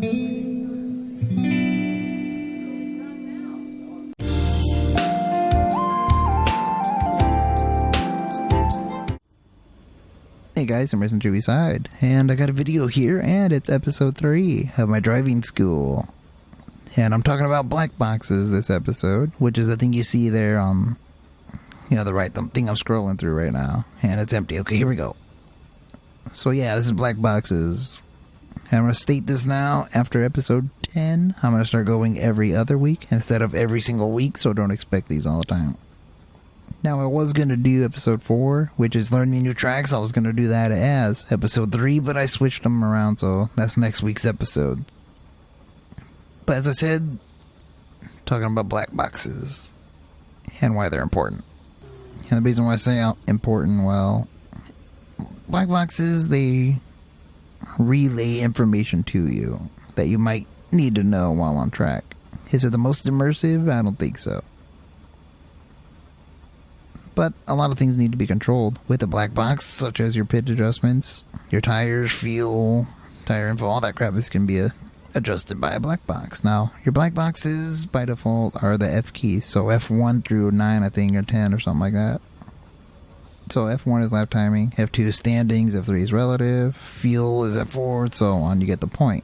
Hey guys, I'm Racing Jimmy Side, and I got a video here, and it's episode 3 of my driving school. And I'm talking about Blackboxes this episode, which is the thing you see there on, the thing I'm scrolling through right now. And it's empty. Okay, here we go. So yeah, this is Blackboxes. And I'm going to state this now, after episode 10, I'm going to start going every other week instead of every single week, so don't expect these all the time. Now, I was going to do episode 4, which is Learn Me New Tracks. I was going to do that as episode 3, but I switched them around, so that's next week's episode. But as I said, talking about Blackboxes and why they're important. And the reason why I say important, well, Blackboxes, they relay information to you that you might need to know while on track. Is it the most immersive? I don't think so. But a lot of things need to be controlled with the black box, such as your pit adjustments, your tires, fuel, tire info, all that crap can be adjusted by a black box. Now, your black boxes, by default, are the F keys. So F1 through 9, I think, or 10, or something like that. So F1 is lap timing, F2 is standings, F3 is relative, fuel is F4, and so on. You get the point.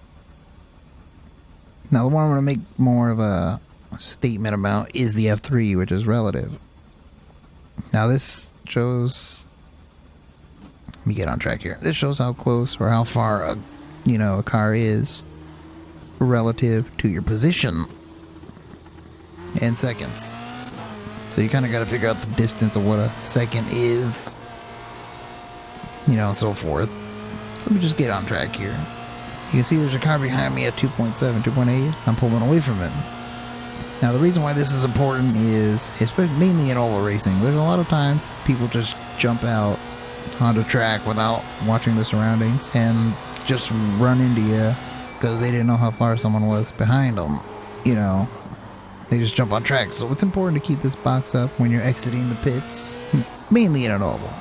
Now, the one I'm going to make more of a statement about is the F3, which is relative. Now this shows, let me get on track here. This shows how close or how far a car is relative to your position in seconds. So you kind of got to figure out the distance of what a second is, and so forth. So let me just get on track here. You can see there's a car behind me at 2.7, 2.8. I'm pulling away from it. Now, the reason why this is important is, especially mainly in oval racing, there's a lot of times people just jump out onto track without watching the surroundings and just run into you because they didn't know how far someone was behind them. They just jump on track. So it's important to keep this box up when you're exiting the pits, mainly in an oval.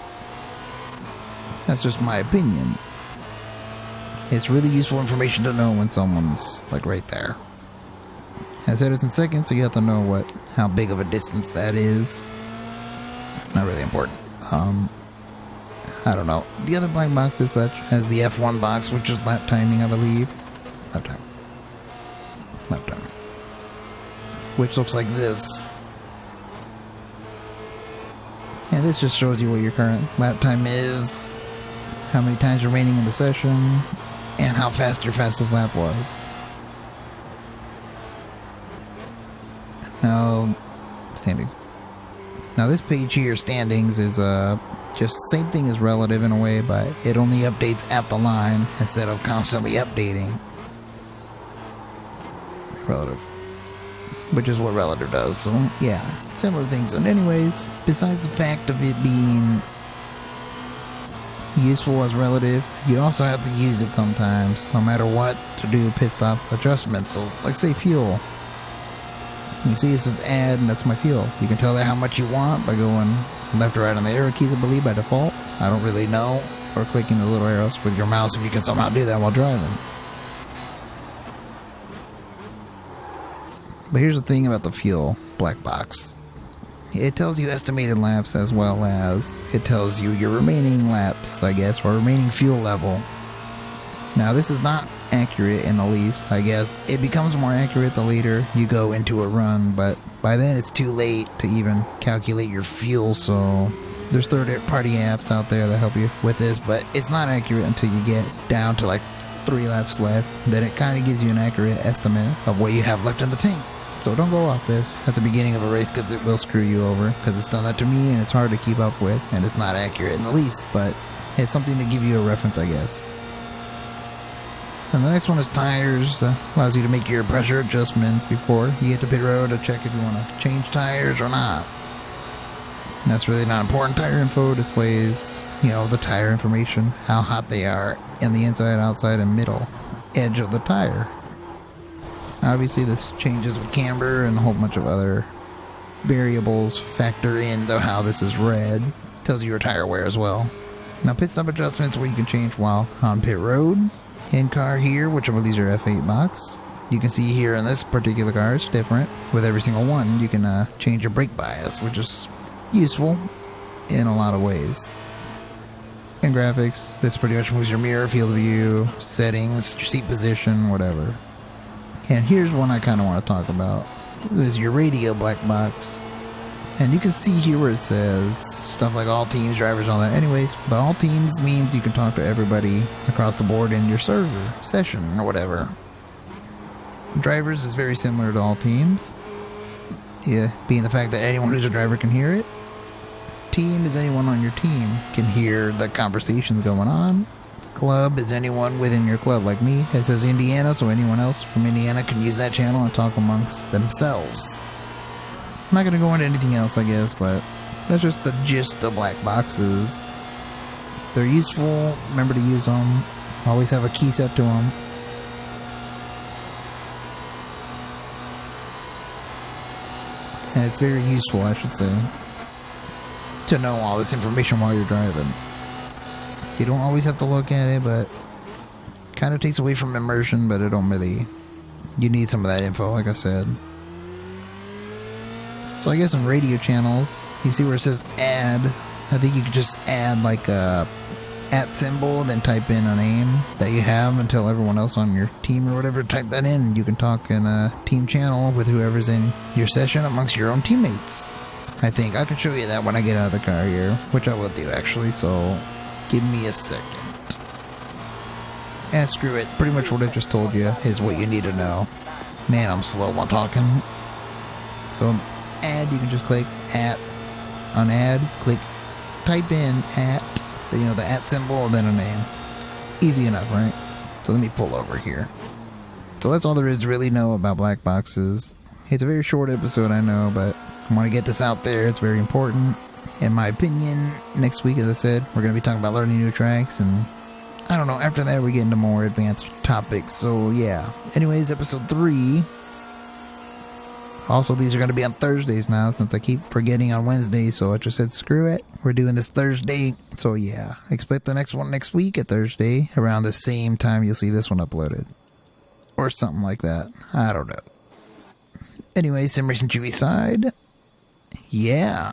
That's just my opinion. It's really useful information to know when someone's right there. I said it's in seconds, so you have to know how big of a distance that is. Not really important. I don't know. The other black box is such as the F1 box, which is lap timing, I believe. Lap time. Which looks like this. And this just shows you what your current lap time is, how many times remaining in the session, and how fast your fastest lap was. Now, standings. Now this page here, standings, is just same thing as relative in a way, but it only updates at the line instead of constantly updating. Relative. Which is what relative does, so yeah, similar things. And anyways, besides the fact of it being useful as relative, you also have to use it sometimes, no matter what, to do pit stop adjustments. So, like say fuel. You see this is add, and that's my fuel. You can tell that how much you want by going left or right on the arrow keys, I believe, by default. I don't really know. Or clicking the little arrows with your mouse if you can somehow do that while driving. But here's the thing about the fuel black box. It tells you estimated laps as well as it tells you your remaining laps, I guess, or remaining fuel level. Now this is not accurate in the least, I guess. It becomes more accurate the later you go into a run, but by then it's too late to even calculate your fuel, so there's third-party apps out there that help you with this, but it's not accurate until you get down to 3 laps left. Then it kind of gives you an accurate estimate of what you have left in the tank. So don't go off this at the beginning of a race because it will screw you over, because it's done that to me and it's hard to keep up with and it's not accurate in the least, but it's something to give you a reference, I guess. And the next one is tires. Allows you to make your pressure adjustments before you get to pit road to check if you want to change tires or not. And that's really not important. Tire info displays, the tire information, how hot they are, and the inside, outside, and middle edge of the tire. Obviously, this changes with camber and a whole bunch of other variables factor into how this is read. Tells you your tire wear as well. Now, pit stop adjustments where you can change while on pit road. In car here, which of these are F8 box. You can see here in this particular car, it's different. With every single one, you can change your brake bias, which is useful in a lot of ways. In graphics, this pretty much moves your mirror, field of view, settings, your seat position, whatever. And here's one I kind of want to talk about. This is your radio black box. And you can see here where it says stuff like all teams, drivers, all that. Anyways, but all teams means you can talk to everybody across the board in your server, session, or whatever. Drivers is very similar to all teams. Yeah, being the fact that anyone who's a driver can hear it. Team is anyone on your team can hear the conversations going on. Club is anyone within your club, like me. It says Indiana, so anyone else from Indiana can use that channel and talk amongst themselves. I'm not going to go into anything else, I guess, but that's just the gist of black boxes. They're useful. Remember to use them. Always have a key set to them. And it's very useful, I should say, to know all this information while you're driving. You don't always have to look at it, but kind of takes away from immersion, but it don't really... You need some of that info, like I said. So I guess in radio channels, you see where it says add. I think you could just add like a @ symbol, then type in a name that you have and tell everyone else on your team or whatever, type that in, and you can talk in a team channel with whoever's in your session amongst your own teammates. I think I can show you that when I get out of the car here, which I will do actually, so give me a second. Screw it. Pretty much what I just told you is what you need to know. Man, I'm slow while talking. So add, you can just click on add, click type in the @ symbol, and then a name. Easy enough, right? So let me pull over here. So that's all there is to really know about black boxes. It's a very short episode, I know, but I want to get this out there. It's very important. In my opinion, next week, as I said, we're going to be talking about learning new tracks, and I don't know, after that we get into more advanced topics, so yeah. Anyways, episode 3. Also, these are going to be on Thursdays now, since I keep forgetting on Wednesdays, so I just said screw it. We're doing this Thursday, so yeah. Expect the next one next week at Thursday, around the same time you'll see this one uploaded. Or something like that. I don't know. Anyway, Sim Racing TV side. Yeah.